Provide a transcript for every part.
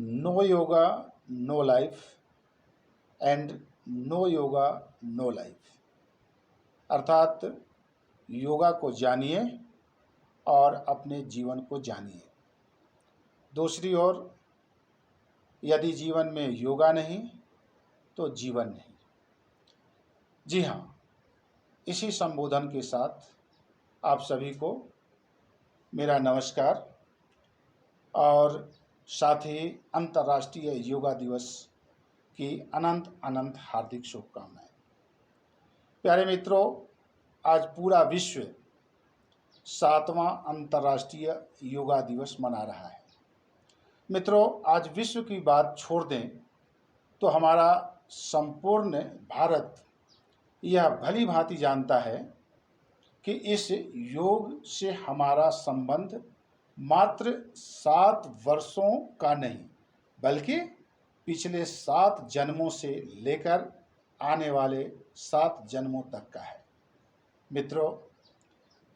No yoga no life and no yoga no life, अर्थात योगा को जानिए और अपने जीवन को जानिए। दूसरी ओर यदि जीवन में योगा नहीं तो जीवन नहीं। जी हाँ, इसी संबोधन के साथ आप सभी को मेरा नमस्कार और साथ ही अंतर्राष्ट्रीय योगा दिवस की अनंत अनंत हार्दिक शुभकामनाएं। प्यारे मित्रों, आज पूरा विश्व 7वां अंतर्राष्ट्रीय योगा दिवस मना रहा है। मित्रों, आज विश्व की बात छोड़ दें तो हमारा संपूर्ण भारत यह भली भांति जानता है कि इस योग से हमारा संबंध मात्र 7 वर्षों का नहीं बल्कि पिछले 7 जन्मों से लेकर आने वाले 7 जन्मों तक का है। मित्रों,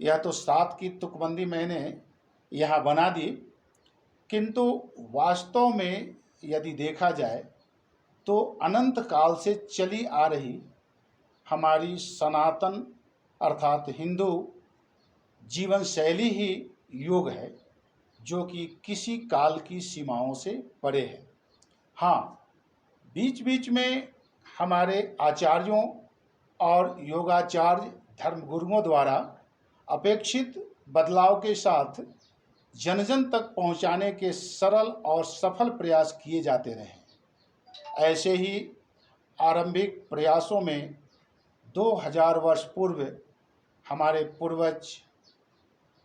यह तो 7 की तुकबंदी मैंने यहाँ बना दी, किंतु वास्तव में यदि देखा जाए तो अनंत काल से चली आ रही हमारी सनातन अर्थात हिंदू जीवन शैली ही योग है, जो कि किसी काल की सीमाओं से परे है। हाँ, बीच बीच में हमारे आचार्यों और योगाचार्य धर्मगुरुओं द्वारा अपेक्षित बदलाव के साथ जन जन तक पहुंचाने के सरल और सफल प्रयास किए जाते रहे। ऐसे ही आरंभिक प्रयासों में 2000 वर्ष पूर्व हमारे पूर्वज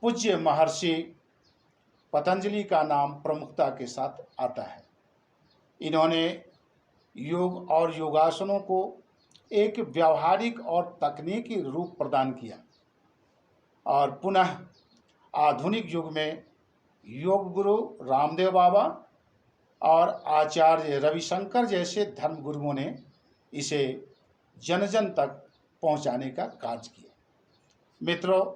पूज्य महर्षि पतंजलि का नाम प्रमुखता के साथ आता है। इन्होंने योग और योगासनों को एक व्यावहारिक और तकनीकी रूप प्रदान किया और पुनः आधुनिक युग में योग गुरु रामदेव बाबा और आचार्य रविशंकर जैसे धर्मगुरुओं ने इसे जन जन तक पहुंचाने का कार्य किया। मित्रों,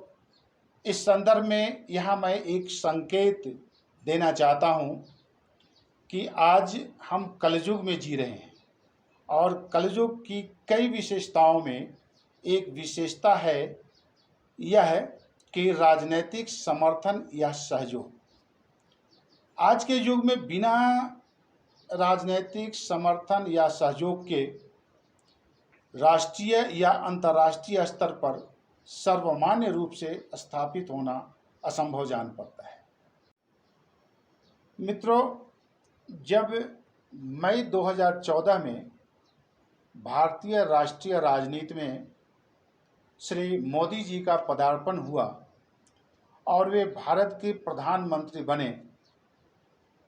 इस संदर्भ में यहाँ मैं एक संकेत देना चाहता हूँ कि आज हम कलयुग में जी रहे हैं और कलयुग की कई विशेषताओं में एक विशेषता है यह कि राजनीतिक समर्थन या सहयोग। आज के युग में बिना राजनीतिक समर्थन या सहयोग के राष्ट्रीय या अंतर्राष्ट्रीय स्तर पर सर्वमान्य रूप से स्थापित होना असंभव जान पड़ता है। मित्रों, जब मई 2014 में भारतीय राष्ट्रीय राजनीति में श्री मोदी जी का पदार्पण हुआ और वे भारत के प्रधानमंत्री बने,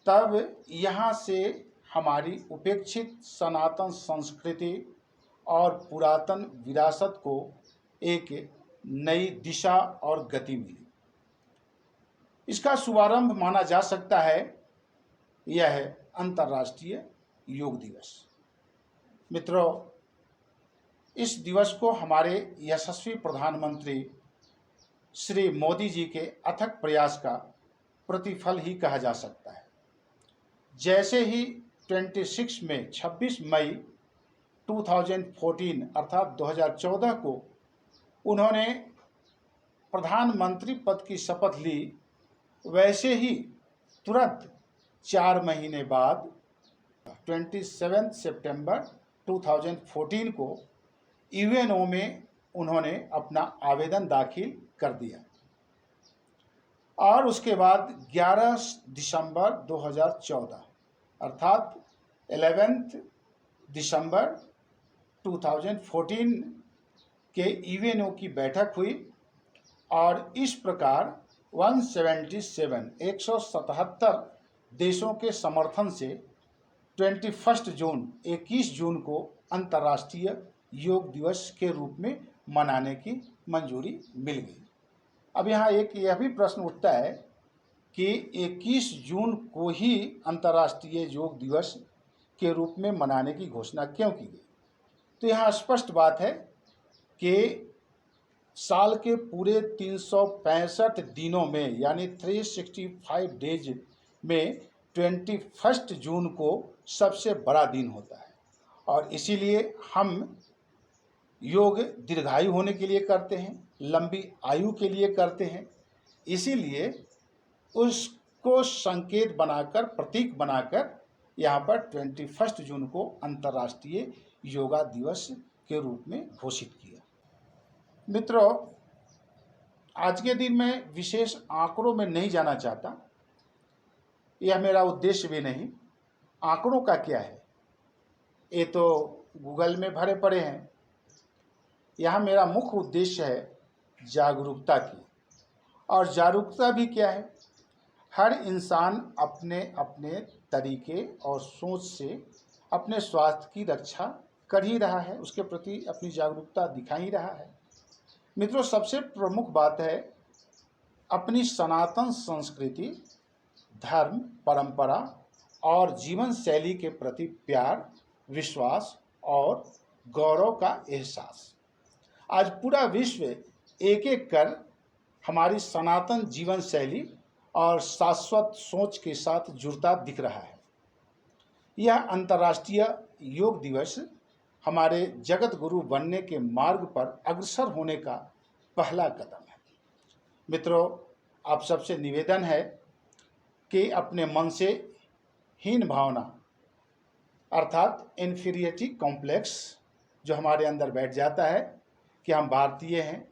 तब यहाँ से हमारी उपेक्षित सनातन संस्कृति और पुरातन विरासत को एक नई दिशा और गति मिली। इसका शुभारंभ माना जा सकता है यह है अंतर्राष्ट्रीय योग दिवस। मित्रों, इस दिवस को हमारे यशस्वी प्रधानमंत्री श्री मोदी जी के अथक प्रयास का प्रतिफल ही कहा जा सकता है। जैसे ही 26 मई 2014 अर्थात 2014 को उन्होंने प्रधानमंत्री पद की शपथ ली, वैसे ही तुरंत 4 महीने बाद 27 सितंबर 2014 को यूएनओ में उन्होंने अपना आवेदन दाखिल कर दिया और उसके बाद 11 दिसंबर 2014 अर्थात 11 दिसंबर 2014 के यूएनओ की बैठक हुई और इस प्रकार 177 देशों के समर्थन से 21 जून को अंतर्राष्ट्रीय योग दिवस के रूप में मनाने की मंजूरी मिल गई। अब यहाँ एक यह भी प्रश्न उठता है कि 21 जून को ही अंतर्राष्ट्रीय योग दिवस के रूप में मनाने की घोषणा क्यों की गई? तो यहाँ स्पष्ट बात है कि साल के पूरे 365 दिनों में यानी 365 डेज में 21 जून को सबसे बड़ा दिन होता है और इसीलिए हम योग दीर्घायु होने के लिए करते हैं, लंबी आयु के लिए करते हैं। इसीलिए उसको संकेत बनाकर, प्रतीक बनाकर यहाँ पर 21 जून को अंतर्राष्ट्रीय योगा दिवस के रूप में घोषित किया। मित्रों, आज के दिन में विशेष आंकड़ों में नहीं जाना चाहता, यह मेरा उद्देश्य भी नहीं। आंकड़ों का क्या है, ये तो गूगल में भरे पड़े हैं। यहाँ मेरा मुख्य उद्देश्य है जागरूकता की। और जागरूकता भी क्या है, हर इंसान अपने अपने तरीके और सोच से अपने स्वास्थ्य की रक्षा कर ही रहा है, उसके प्रति अपनी जागरूकता दिखा ही रहा है। मित्रों, सबसे प्रमुख बात है अपनी सनातन संस्कृति, धर्म, परंपरा और जीवन शैली के प्रति प्यार, विश्वास और गौरव का एहसास। आज पूरा विश्व एक एक कर हमारी सनातन जीवन शैली और शाश्वत सोच के साथ जुड़ता दिख रहा है। यह अंतर्राष्ट्रीय योग दिवस हमारे जगत गुरु बनने के मार्ग पर अग्रसर होने का पहला कदम है। मित्रों, आप सबसे निवेदन है कि अपने मन से हीन भावना अर्थात इन्फीरियरिटी कॉम्प्लेक्स जो हमारे अंदर बैठ जाता है कि हम भारतीय हैं,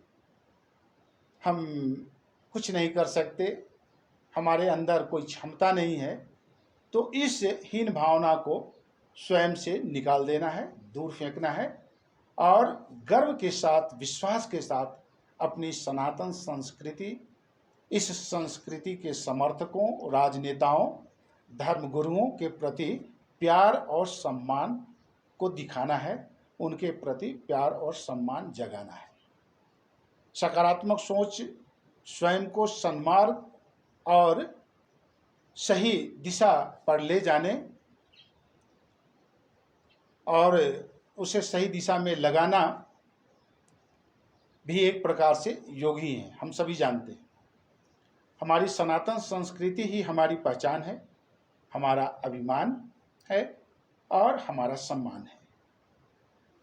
हम कुछ नहीं कर सकते, हमारे अंदर कोई क्षमता नहीं है, तो इस हीन भावना को स्वयं से निकाल देना है, दूर फेंकना है और गर्व के साथ, विश्वास के साथ अपनी सनातन संस्कृति, इस संस्कृति के समर्थकों, राजनेताओं, धर्मगुरुओं के प्रति प्यार और सम्मान को दिखाना है, उनके प्रति प्यार और सम्मान जगाना है। सकारात्मक सोच स्वयं को सन्मार्ग और सही दिशा पर ले जाने और उसे सही दिशा में लगाना भी एक प्रकार से योग ही है। हम सभी जानते हैं हमारी सनातन संस्कृति ही हमारी पहचान है, हमारा अभिमान है और हमारा सम्मान है।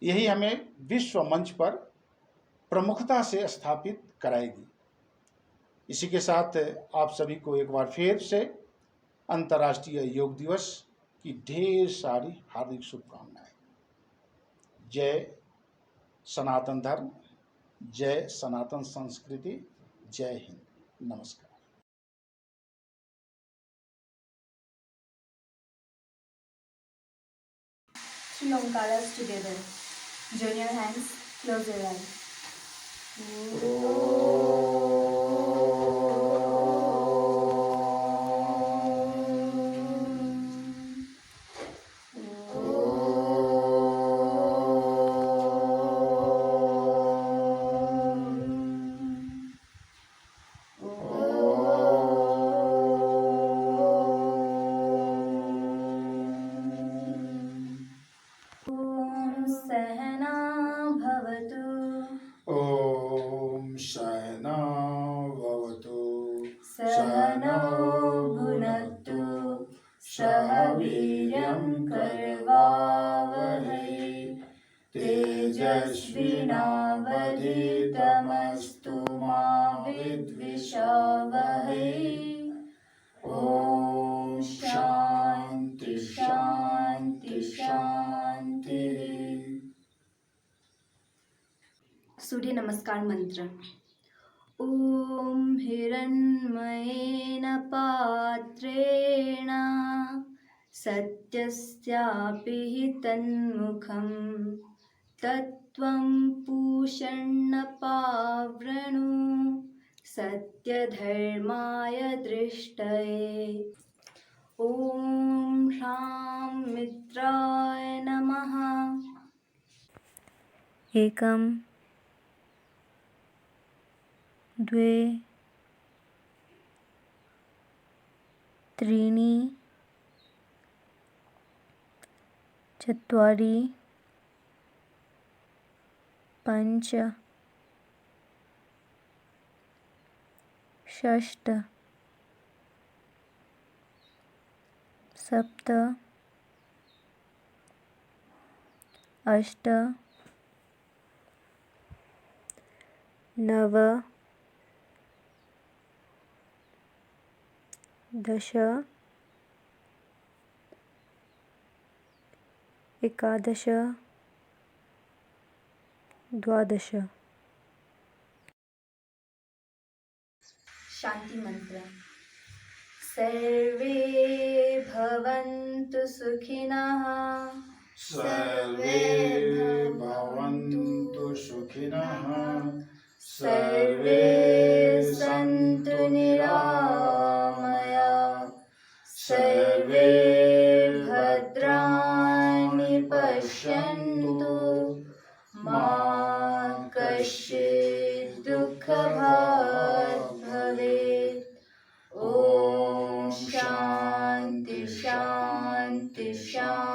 यही हमें विश्व मंच पर प्रमुखता से स्थापित कराएगी। इसी के साथ आप सभी को एक बार फिर से अंतर्राष्ट्रीय योग दिवस की ढेर सारी हार्दिक शुभकामनाएं। जय सनातन धर्म, जय सनातन संस्कृति, जय हिंद। नमस्कार। Three Omkaras together. Join your hands, close your eyes. सहना भवतु। ओम सहना भवतु, सहनौ भुनक्तु, सह वीर्यं करवावहै, तेजस्विनावधीतमस्तु मा विद्विषावहै। ओम शांति शांति शांति। सूर्य नमस्कार मंत्र। ओम हिरण्मयेन पात्रेण सत्यस्यापि हि तन्मुखं तत्त्वं पूषण्णपावृणु सत्यधर्माय दृष्टये। ओम ह्रां मित्राय नमः। एकम द्वे त्रीणि चत्वारि पञ्च षष्ठ सप्त अष्ट नव दश एकादश द्वादश। शांति मंत्र। सर्वे भवन्तु सुखिनः सर्वे भवन्तु सुखिनः सर्वे सन्तु निरामयाः सर्वे भद्राणि पश्यन्तु मा कश्चित् दुःखभाग् भवेत्। ॐ शान्ति शान्ति शान्ति।